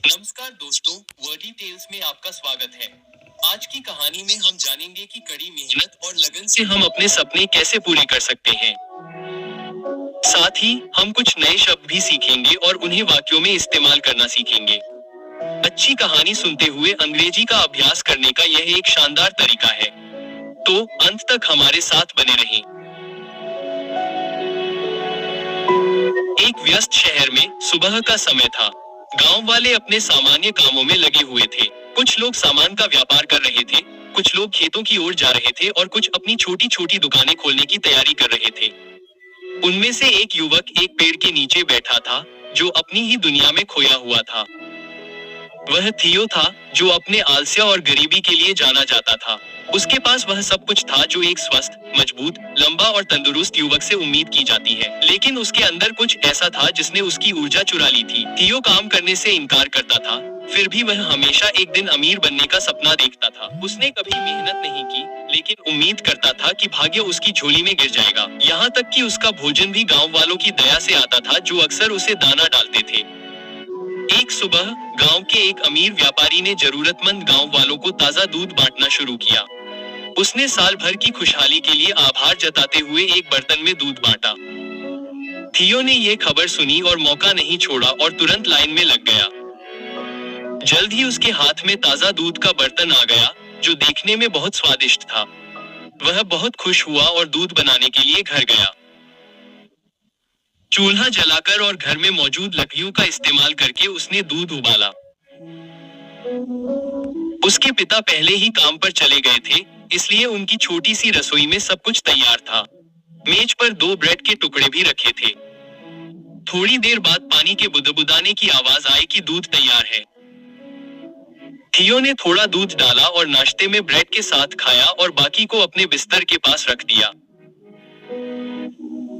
नमस्कार दोस्तों, Verde tales में आपका स्वागत है। आज की कहानी में हम जानेंगे कि कड़ी मेहनत और लगन से हम अपने सपने कैसे पूरे कर सकते हैं। साथ ही हम कुछ नए शब्द भी सीखेंगे और उन्हें वाक्यों में इस्तेमाल करना सीखेंगे। अच्छी कहानी सुनते हुए अंग्रेजी का अभ्यास करने का यह एक शानदार तरीका है। तो अंत तक हमारे साथ बने रहें। एक व्यस्त शहर में सुबह का समय था। गांव वाले अपने सामान्य कामों में लगे हुए थे। कुछ लोग सामान का व्यापार कर रहे थे, कुछ लोग खेतों की ओर जा रहे थे और कुछ अपनी छोटी छोटी दुकानें खोलने की तैयारी कर रहे थे। उनमें से एक युवक एक पेड़ के नीचे बैठा था, जो अपनी ही दुनिया में खोया हुआ था। वह थियो था, जो अपने आलस्य और गरीबी के लिए जाना जाता था। उसके पास वह सब कुछ था जो एक स्वस्थ, मजबूत, लंबा और तंदुरुस्त युवक से उम्मीद की जाती है, लेकिन उसके अंदर कुछ ऐसा था जिसने उसकी ऊर्जा चुरा ली थी। थियो काम करने से इनकार करता था, फिर भी वह हमेशा एक दिन अमीर बनने का सपना देखता था। उसने कभी मेहनत नहीं की, लेकिन उम्मीद करता था कि भाग्य उसकी झोली में गिर जाएगा। यहाँ तक कि उसका भोजन भी गाँव वालों की दया से आता था, जो अक्सर उसे दाना डालते थे। एक सुबह गांव के एक अमीर व्यापारी ने जरूरतमंद गांव वालों को ताजा दूध बांटना शुरू किया। उसने साल भर की खुशहाली के लिए आभार जताते हुए एक बर्तन में दूध बांटा। थियो ने यह खबर सुनी और मौका नहीं छोड़ा और तुरंत लाइन में लग गया। जल्द ही उसके हाथ में ताजा दूध का बर्तन आ गया, जो देखने में बहुत स्वादिष्ट था। वह बहुत खुश हुआ और दूध बनाने के लिए घर गया। चूल्हा जलाकर और घर में मौजूद लकड़ियों का इस्तेमाल करके उसने दूध उबाला। उसके पिता पहले ही काम पर चले गए थे, इसलिए उनकी छोटी सी रसोई में सब कुछ तैयार था। मेज पर 2 ब्रेड के टुकड़े भी रखे थे। थोड़ी देर बाद पानी के बुदबुदाने की आवाज आई कि दूध तैयार है। थियो ने थोड़ा दूध डाला और नाश्ते में ब्रेड के साथ खाया और बाकी को अपने बिस्तर के पास रख दिया।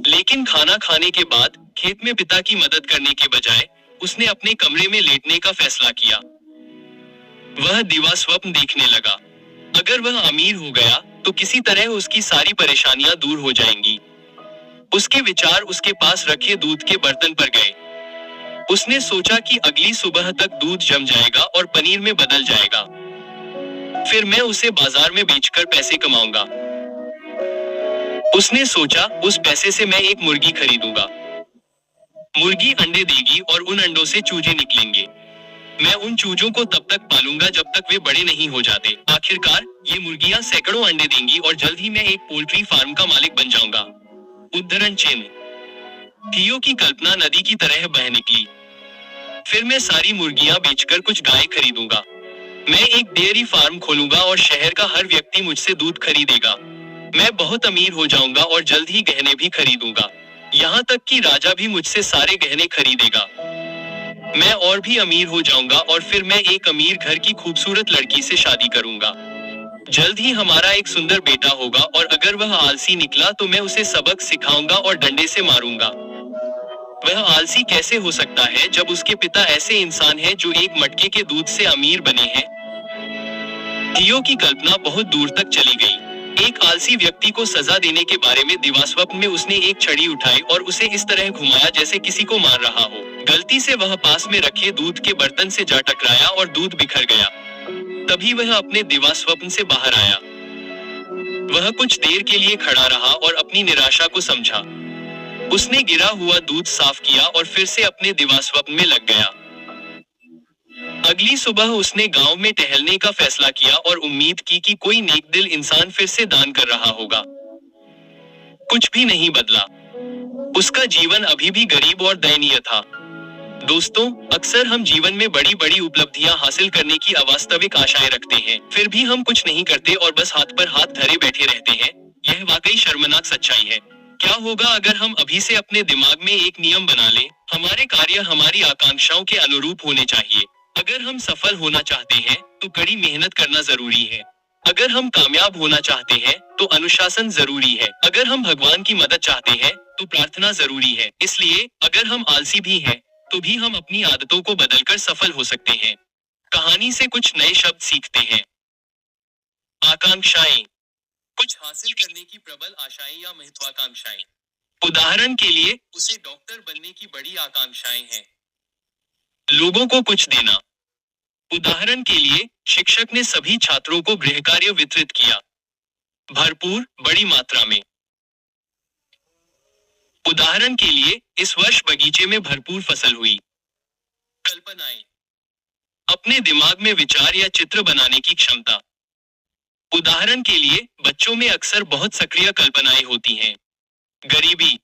लेकिन खाना खाने के बाद खेत में पिता की मदद करने के बजाय उसने अपने कमरे में लेटने का फैसला किया। वह दिवा स्वप्न देखने लगा। अगर वह अमीर हो गया तो किसी तरह उसकी सारी परेशानियां दूर हो जाएंगी। उसके विचार उसके पास रखे दूध के बर्तन पर गए। उसने सोचा कि अगली सुबह तक दूध जम जाएगा और पनीर में बदल जाएगा। फिर मैं उसे बाजार में बेचकर पैसे कमाऊंगा। उसने सोचा, उस पैसे से मैं एक मुर्गी खरीदूंगा। मुर्गी अंडे देगी और उन अंडों से चूजे निकलेंगे। मैं उन चूजों को तब तक पालूंगा जब तक वे बड़े नहीं हो जाते। आखिरकार ये मुर्गियां सैकड़ों अंडे देंगी और जल्द ही मैं एक पोल्ट्री फार्म का मालिक बन जाऊंगा। उद्धरण चिन्ह। थियो की कल्पना नदी की तरह बह निकली। फिर मैं सारी मुर्गियां बेचकर कुछ गाय खरीदूंगा। मैं एक डेयरी फार्म खोलूंगा और शहर का हर व्यक्ति मुझसे दूध खरीदेगा। मैं बहुत अमीर हो जाऊंगा और जल्द ही गहने भी खरीदूंगा। यहाँ तक कि राजा भी मुझसे सारे गहने खरीदेगा। मैं और भी अमीर हो जाऊंगा और फिर मैं एक अमीर घर की खूबसूरत लड़की से शादी करूंगा। जल्द ही हमारा एक सुंदर बेटा होगा और अगर वह आलसी निकला तो मैं उसे सबक सिखाऊंगा और डंडे से मारूंगा। वह आलसी कैसे हो सकता है जब उसके पिता ऐसे इंसान हैं जो एक मटके के दूध से अमीर बने हैं। थियो की कल्पना बहुत दूर तक चली गई। एक आलसी व्यक्ति को सजा देने के बारे में दिवास्वप्न में उसने एक छड़ी उठाई और उसे इस तरह घुमाया जैसे किसी को मार रहा हो। गलती से वह पास में रखे दूध के बर्तन से जा टकराया और दूध बिखर गया। तभी वह अपने दिवास्वप्न से बाहर आया। वह कुछ देर के लिए खड़ा रहा और अपनी निराशा को समझा। उसने गिरा हुआ दूध साफ किया और फिर से अपने दिवास्वप्न में लग गया। अगली सुबह उसने गांव में टहलने का फैसला किया और उम्मीद की कि कोई नेक दिल इंसान फिर से दान कर रहा होगा। कुछ भी नहीं बदला। उसका जीवन अभी भी गरीब और दयनीय था। दोस्तों, अक्सर हम जीवन में बड़ी बड़ी उपलब्धियां हासिल करने की अवास्तविक आशाएं रखते हैं, फिर भी हम कुछ नहीं करते और बस हाथ पर हाथ धरे बैठे रहते हैं। यह वाकई शर्मनाक सच्चाई है। क्या होगा अगर हम अभी से अपने दिमाग में एक नियम बना लें, हमारे कार्य हमारी आकांक्षाओं के अनुरूप होने चाहिए। अगर हम सफल होना चाहते हैं तो कड़ी मेहनत करना जरूरी है। अगर हम कामयाब होना चाहते हैं तो अनुशासन जरूरी है। अगर हम भगवान की मदद चाहते हैं तो प्रार्थना जरूरी है। इसलिए अगर हम आलसी भी हैं तो भी हम अपनी आदतों को बदलकर सफल हो सकते हैं। कहानी से कुछ नए शब्द सीखते हैं। आकांक्षाएं, कुछ हासिल करने की प्रबल आशाएं या महत्वाकांक्षाएं। उदाहरण के लिए, उसे डॉक्टर बनने की बड़ी आकांक्षाएं हैं। लोगों को कुछ देना, उदाहरण के लिए, शिक्षक ने सभी छात्रों को गृहकार्य वितरित किया। भरपूर, बड़ी मात्रा में। उदाहरण के लिए, इस वर्ष बगीचे में भरपूर फसल हुई। कल्पनाएं। अपने दिमाग में विचार या चित्र बनाने की क्षमता। उदाहरण के लिए, बच्चों में अक्सर बहुत सक्रिय कल्पनाएं होती हैं। गरीबी,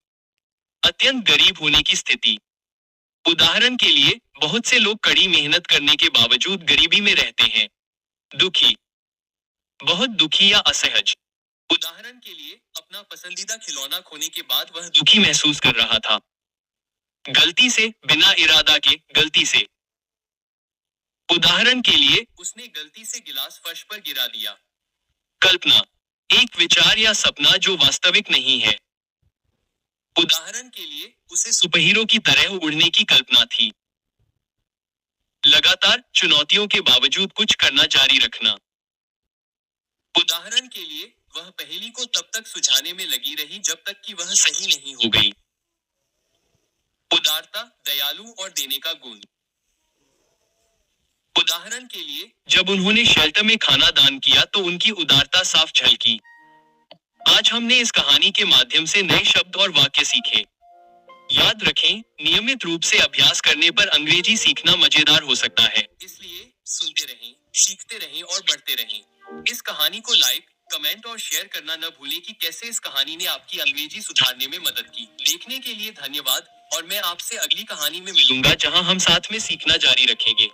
अत्यंत गरीब होने की स्थिति। उदाहरण के लिए, बहुत से लोग कड़ी मेहनत करने के बावजूद गरीबी में रहते हैं। दुखी, बहुत दुखी या असहज। उदाहरण के लिए, अपना पसंदीदा खिलौना खोने के बाद वह दुखी महसूस कर रहा था। गलती से, बिना इरादा के, गलती से। उदाहरण के लिए, उसने गलती से गिलास फर्श पर गिरा दिया। कल्पना, एक विचार या सपना जो वास्तविक नहीं है। उदाहरण के लिए, उसे सुपरहीरो की तरह उड़ने की कल्पना थी। लगातार, चुनौतियों के बावजूद कुछ करना जारी रखना। उदाहरण के लिए, वह पहेली को तब तक सुलझाने में लगी रही जब तक कि वह सही नहीं हो गई। उदारता, दयालु और देने का गुण। उदाहरण के लिए, जब उन्होंने शेल्टर में खाना दान किया तो उनकी उदारता साफ झलकी। आज हमने इस कहानी के माध्यम से नए शब्द और वाक्य सीखे। याद रखें, नियमित रूप से अभ्यास करने पर अंग्रेजी सीखना मजेदार हो सकता है। इसलिए सुनते रहें, सीखते रहें और बढ़ते रहें। इस कहानी को लाइक, कमेंट और शेयर करना न भूलें कि कैसे इस कहानी ने आपकी अंग्रेजी सुधारने में मदद की। देखने के लिए धन्यवाद और मैं आपसे अगली कहानी में मिलूंगा जहां हम साथ में सीखना जारी रखेंगे।